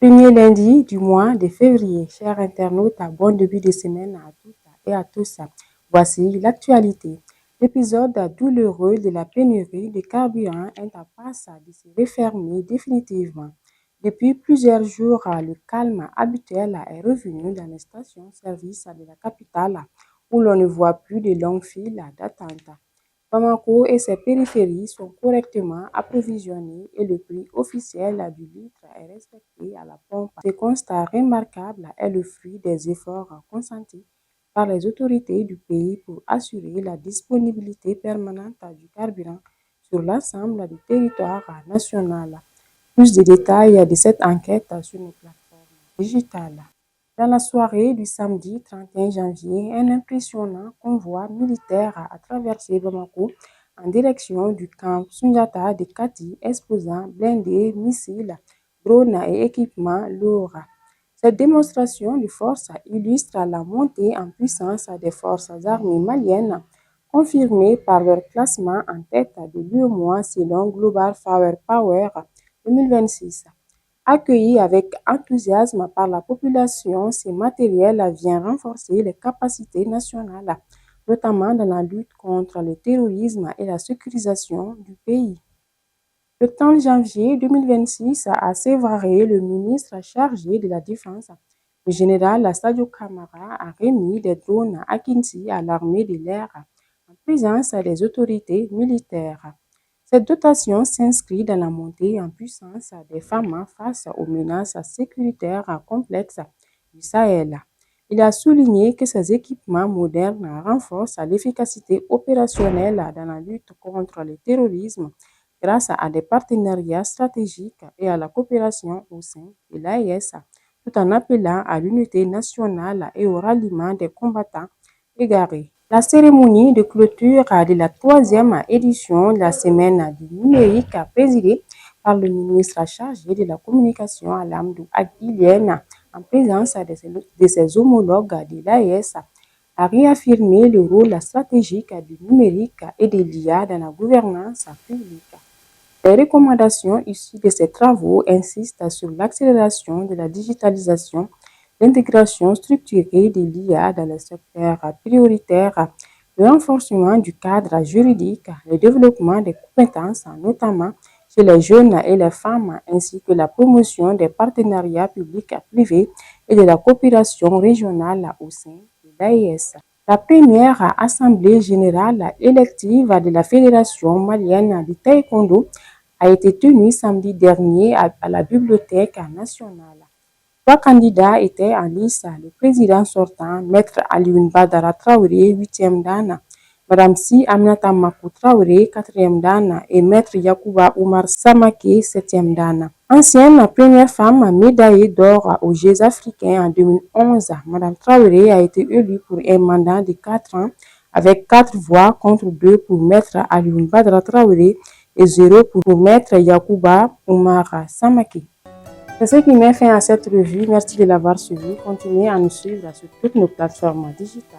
Premier lundi du mois de février. Chers internautes, bon début de semaine à toutes et à tous. Voici l'actualité. L'épisode douloureux de la pénurie de carburant est en passe de se refermer définitivement. Depuis plusieurs jours, le calme habituel est revenu dans les stations-service de la capitale où l'on ne voit plus de longues files d'attente. Bamako et ses périphéries sont correctement approvisionnés et le prix officiel du litre est respecté à la pompe. Ce constat remarquable est le fruit des efforts consentis par les autorités du pays pour assurer la disponibilité permanente du carburant sur l'ensemble du territoire national. Plus de détails de cette enquête sur nos plateformes digitales. Dans la soirée du samedi 31 janvier, un impressionnant convoi militaire a traversé Bamako en direction du camp Sundiata de Kati, exposant blindés, missiles, drones et équipements lourds. Cette démonstration de force illustre la montée en puissance des forces armées maliennes, confirmée par leur classement en tête de l'UEMOA selon Global Firepower 2026. Accueilli avec enthousiasme par la population, ce matériel vient renforcer les capacités nationales, notamment dans la lutte contre le terrorisme et la sécurisation du pays. Le 30 janvier 2026, à Sévaré, le ministre chargé de la Défense, le général Sadio Kamara, a remis des drones à Kinsi à l'armée de l'air en présence des autorités militaires. Cette dotation s'inscrit dans la montée en puissance des femmes face aux menaces sécuritaires complexes du Sahel. Il a souligné que ces équipements modernes renforcent l'efficacité opérationnelle dans la lutte contre le terrorisme grâce à des partenariats stratégiques et à la coopération au sein de l'AES, tout en appelant à l'unité nationale et au ralliement des combattants égarés. La cérémonie de clôture de la 3e édition de la Semaine du numérique, présidée par le ministre chargé de la communication Alamdou Aguilienne, en présence de ses homologues de l'AES, a réaffirmé le rôle stratégique du numérique et de l'IA dans la gouvernance publique. Les recommandations issues de ces travaux insistent sur l'accélération de la digitalisation, l'intégration structurée de l'IA dans les secteurs prioritaires, le renforcement du cadre juridique, le développement des compétences, notamment chez les jeunes et les femmes, ainsi que la promotion des partenariats publics-privés et de la coopération régionale au sein de l'AES. La première assemblée générale élective de la Fédération malienne de taekwondo a été tenue samedi dernier à la Bibliothèque nationale. 3 candidats étaient en lice: le président sortant, Maître Alioune Badara Traoré, 8e dan, Madame Si Aminata Makou Traoré, 4e dan, et Maître Yacouba Oumar Samake, 7e dan. Ancienne première femme médaillée d'or aux Jeux africains en 2011, Madame Traoré a été élue pour un mandat de 4 ans avec 4 voix contre 2 pour Maître Alioune Badara Traoré et 0 pour Maître Yacouba Oumar Samake. C'est ce qui met fin à cette revue. Merci de l'avoir suivi. Continuez à nous suivre sur toutes nos plateformes digitales.